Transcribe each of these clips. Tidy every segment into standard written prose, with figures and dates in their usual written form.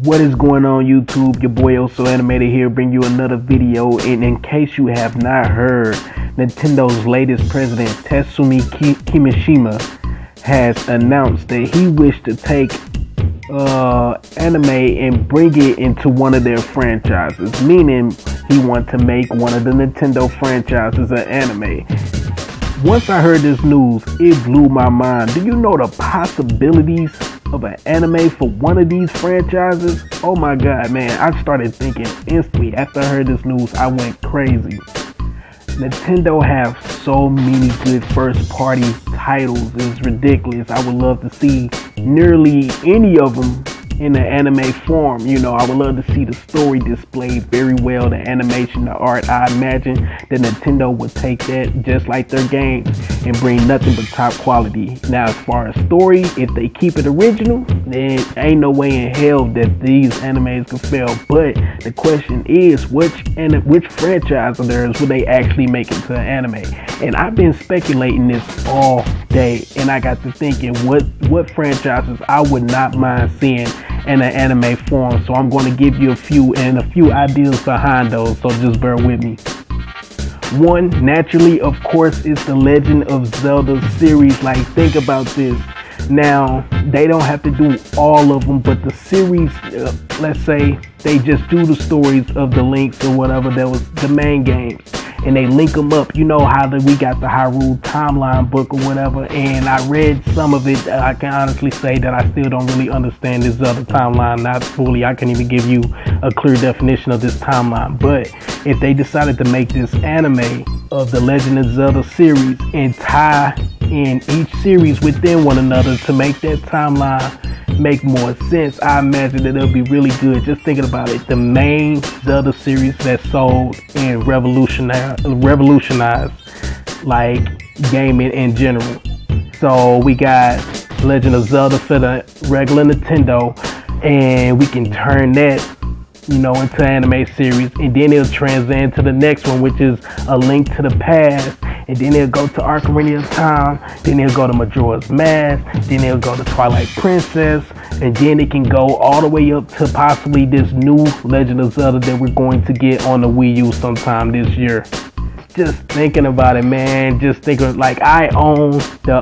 What is going on YouTube? Your boy Also Animated here, bring you another video. And in case you have not heard, Nintendo's latest president Tatsumi Kimishima has announced that he wished to take anime and bring it into one of their franchises, meaning he wants to make one of the Nintendo franchises an anime. Once I heard this news, it blew my mind. Do you know the possibilities of an anime for one of these franchises? Oh my god, man, I started thinking instantly. After I heard this news, I went crazy. Nintendo have so many good first party titles, it's ridiculous. I would love to see nearly any of them in the anime form. You know, I would love to see the story displayed very well, the animation, the art. I imagine that Nintendo would take that just like their games and bring nothing but top quality. Now, as far as story, if they keep it original, then ain't no way in hell that these animes can fail. But the question is, which franchise of theirs would they actually make into an anime? And I've been speculating this all day, and I got to thinking what franchises I would not mind seeing in an anime form. So I'm going to give you a few ideas behind those, so just bear with me. One, naturally, of course, is the Legend of Zelda series. Like, think about this. Now, they don't have to do all of them, but the series, let's say they just do the stories of the Links or whatever that was the main games, and they link them up. You know how we got the Hyrule timeline book or whatever, and I read some of it. I can honestly say that I still don't really understand this Zelda timeline, not fully. I can't even give you a clear definition of this timeline. But if they decided to make this anime of the Legend of Zelda series and tie in each series within one another to make that timeline make more sense, I imagine that it'll be really good. Just thinking about it, the main Zelda series that sold and revolutionized like gaming in general. So we got Legend of Zelda for the regular Nintendo, and we can turn that, you know, into anime series, and then it'll transcend to the next one, which is A Link to the Past, and then it'll go to Ocarina of Time, then it'll go to Majora's Mask, then it'll go to Twilight Princess, and then it can go all the way up to possibly this new Legend of Zelda that we're going to get on the Wii U sometime this year. Just thinking about it, man, just thinking, like, I own the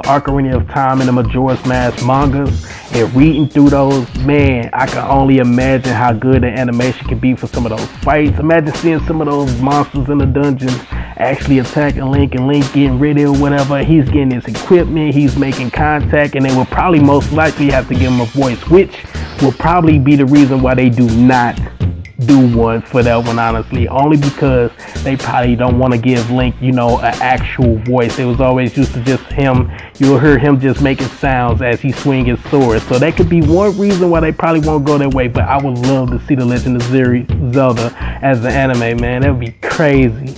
Ocarina of Time and the Majora's Mask mangas, and reading through those, man, I can only imagine how good the animation can be for some of those fights. Imagine seeing some of those monsters in the dungeons actually attacking Link, and Link getting ready or whatever. He's getting his equipment, he's making contact, and they will probably most likely have to give him a voice, which will probably be the reason why they do not do one for that one, honestly, only because they probably don't want to give Link, you know, an actual voice. It was always used to just him, you'll hear him just making sounds as he swings his sword. So that could be one reason why they probably won't go that way. But I would love to see the Legend of Zelda as an anime, man. That would be crazy.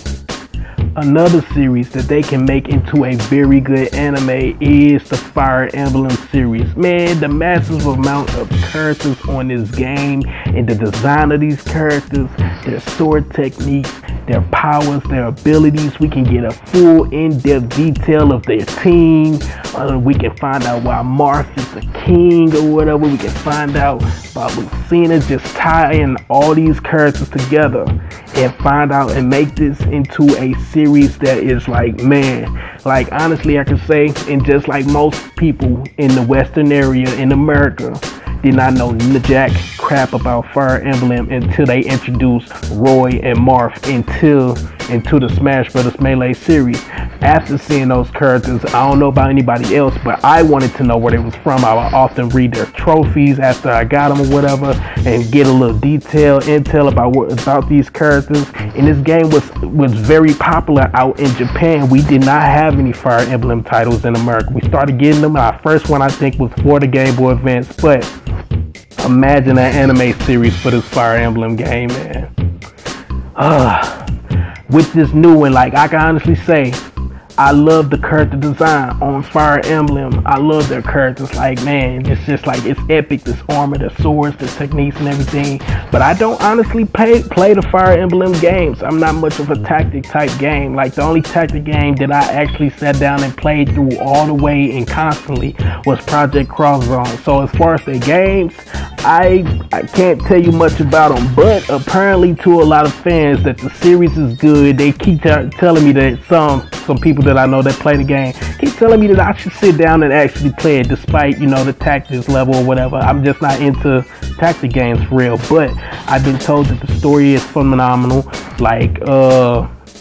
Another series that they can make into a very good anime is the Fire Emblem series. Man, the massive amount of characters on this game and the design of these characters, their sword techniques, their powers, their abilities. We can get a full in-depth detail of their team. We can find out why Marth is the king or whatever. We can find out about Lucina, just tie in all these characters together and find out and make this into a series that is like, man, like, honestly, I can say, and just like most people in the Western area in America did not know jack crap about Fire Emblem until they introduced Roy and Marth into the Smash Bros. Melee series. After seeing those characters, I don't know about anybody else, but I wanted to know where they was from. I would often read their trophies after I got them or whatever, and get a little intel about these characters. And this game was very popular out in Japan. We did not have any Fire Emblem titles in America. We started getting them. Our first one, I think, was for the Game Boy Advance. But imagine an anime series for this Fire Emblem game, man. With this new one, like, I can honestly say, I love the character design on Fire Emblem. I love their characters. Like, man, it's just like, it's epic. This armor, the swords, the techniques and everything. But I don't honestly play the Fire Emblem games. I'm not much of a tactic type game. Like, the only tactic game that I actually sat down and played through all the way and constantly was Project Cross Zone. So as far as the games, I can't tell you much about them, but apparently to a lot of fans that the series is good. They keep telling me that some people that I know that play the game keep telling me that I should sit down and actually play it, despite, you know, the tactics level or whatever. I'm just not into tactic games for real, but I've been told that the story is phenomenal. Like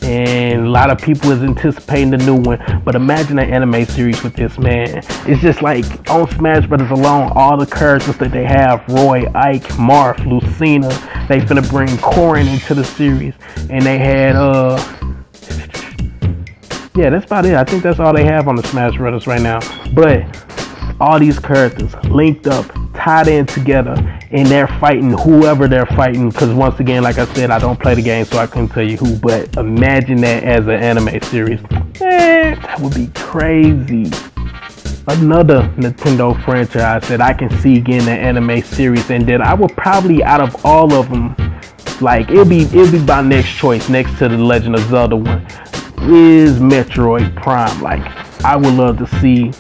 and a lot of people is anticipating the new one. But imagine an anime series with this, man. It's just like on Smash Brothers alone, all the characters that they have, Roy, Ike, Marth, Lucina, they finna bring Corrin into the series. And they had yeah, that's about it. I think that's all they have on the Smash Brothers right now. But all these characters linked up, tied in together, and they're fighting whoever they're fighting. Because once again, like I said, I don't play the game, so I couldn't tell you who. But imagine that as an anime series. Man, that would be crazy. Another Nintendo franchise that I can see getting an anime series, and that I would probably, out of all of them, like it'll be my next choice next to the Legend of Zelda one, is Metroid Prime. Like, I would love to see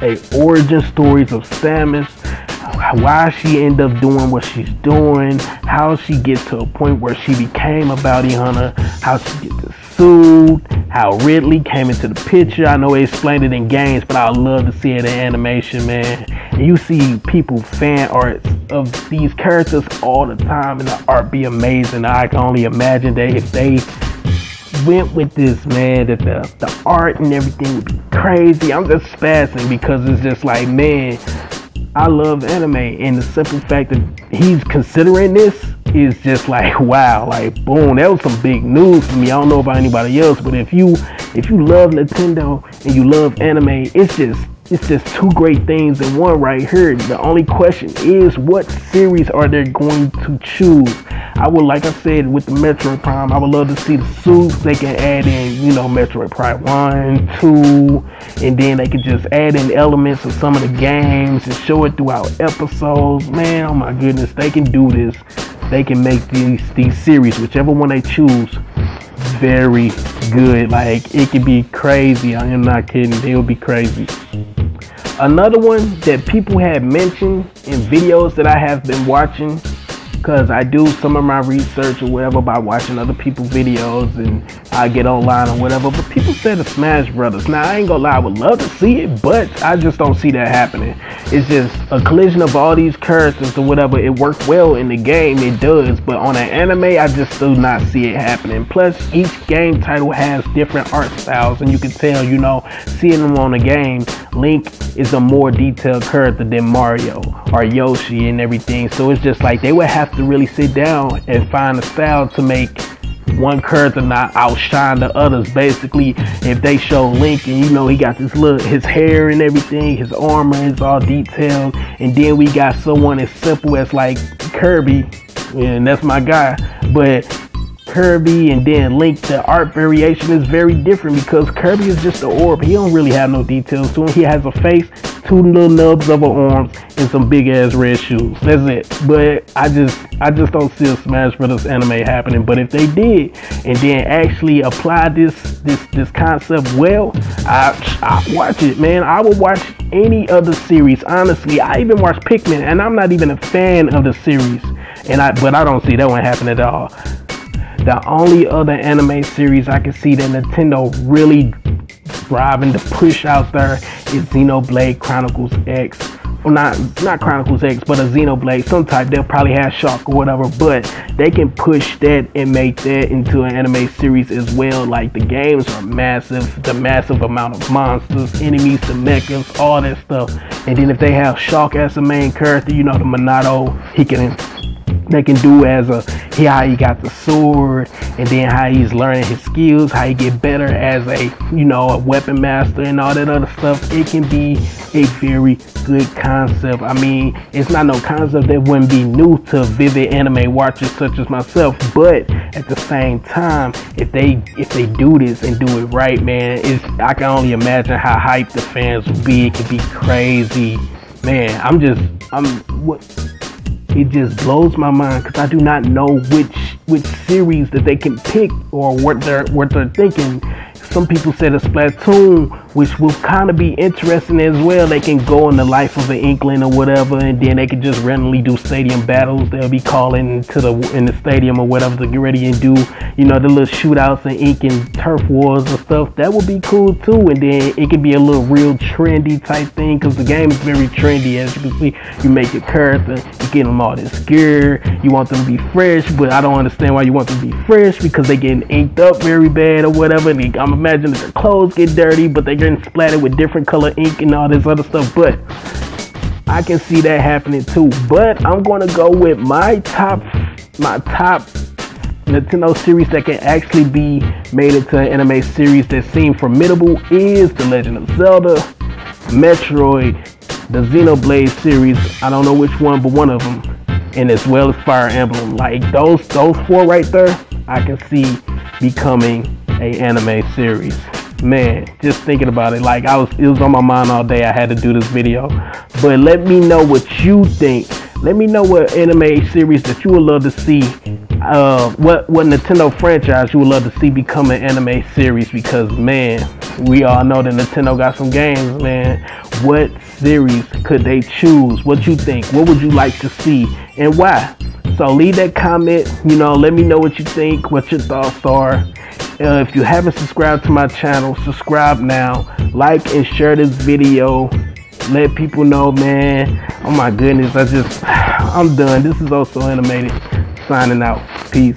a origin stories of Samus, why she end up doing what she's doing, how she gets to a point where she became a bounty hunter, how she gets sued, how Ridley came into the picture. I know they explained it in games, but I'd love to see it in animation, man. And you see people fan art of these characters all the time, and the art be amazing. I can only imagine that if they went with this, man, that the art and everything would be crazy. I'm just spazzing because it's just like, man, I love anime, and the simple fact that he's considering this is just like, wow, like boom, that was some big news for me. I don't know about anybody else, but if you love Nintendo and you love anime, it's just two great things in one right here. The only question is, what series are they going to choose? I would, like I said, with the Metroid Prime, I would love to see the suits. They can add in, you know, Metroid Prime 1, 2, and then they can just add in elements of some of the games and show it throughout episodes. Man, oh my goodness, they can do this. They can make these series, whichever one they choose, very good. Like, it could be crazy. I am not kidding. It will be crazy. Another one that people have mentioned in videos that I have been watching, because I do some of my research or whatever by watching other people's videos, and I get online or whatever, but people say the Smash Brothers. Now, I ain't gonna lie, I would love to see it, but I just don't see that happening. It's just a collision of all these characters or whatever. It worked well in the game, it does, but on an anime, I just do not see it happening. Plus, each game title has different art styles, and you can tell, you know, seeing them on the game, Link is a more detailed character than Mario or Yoshi and everything. So it's just like they would have to really sit down and find a style to make one character not outshine the others. Basically, if they show Link and, you know, he got this look, his hair and everything, his armor is all detailed, and then we got someone as simple as like Kirby, and that's my guy, but Kirby and then Link, the art variation is very different because Kirby is just an orb. He don't really have no details to him. He has a face, two little nubs of arms, and some big ass red shoes. That's it. But I just don't see a Smash Brothers anime happening. But if they did and then actually apply this concept well, I watch it, man. I would watch any other series. Honestly, I even watch Pikmin, and I'm not even a fan of the series. But I don't see that one happen at all. The only other anime series I can see that Nintendo really driving to push out there is Xenoblade Chronicles X. Well, not Chronicles X, but a Xenoblade, some type. They'll probably have Shock or whatever, but they can push that and make that into an anime series as well. Like, the games are massive, the massive amount of monsters, enemies, the mechas, all that stuff. And then if they have Shock as the main character, you know, the Monado, they can do as how he got the sword, and then how he's learning his skills, how he get better as a weapon master and all that other stuff. It can be a very good concept. I mean, it's not no concept that wouldn't be new to vivid anime watchers such as myself, but at the same time, if they do this and do it right, man, I can only imagine how hyped the fans will be. It could be crazy, man. It just blows my mind because I do not know which series that they can pick or what they're thinking. Some people said a Splatoon which will kind of be interesting as well. They can go in the life of an Inkling or whatever, and then they can just randomly do stadium battles. They'll be calling to in the stadium or whatever to get ready and do, you know, the little shootouts and ink and turf wars and stuff. That would be cool too. And then it could be a little real trendy type thing, because the game is very trendy. As you can see, you make your character, you get them all this gear, you want them to be fresh, but I don't understand why you want them to be fresh, because they getting inked up very bad or whatever. And I'm imagining that their clothes get dirty, but they're getting splattered with different color ink and all this other stuff. But I can see that happening too. But I'm going to go with my top Nintendo series that can actually be made into an anime series that seems formidable is The Legend of Zelda, Metroid, the Xenoblade series. I don't know which one, but one of them, and as well as Fire Emblem. Like those four right there, I can see becoming a anime series. Man, just thinking about it, like it was on my mind all day. I had to do this video. But let me know what you think. Let me know what anime series that you would love to see, what Nintendo franchise you would love to see become an anime series, because man, we all know that Nintendo got some games, man. What series could they choose? What you think? What would you like to see and why? So leave that comment, you know, let me know what you think, what your thoughts are. If you haven't subscribed to my channel, subscribe now, like and share this video. Let people know, man. Oh my goodness, I'm done. This is Also Animated, signing out. Peace.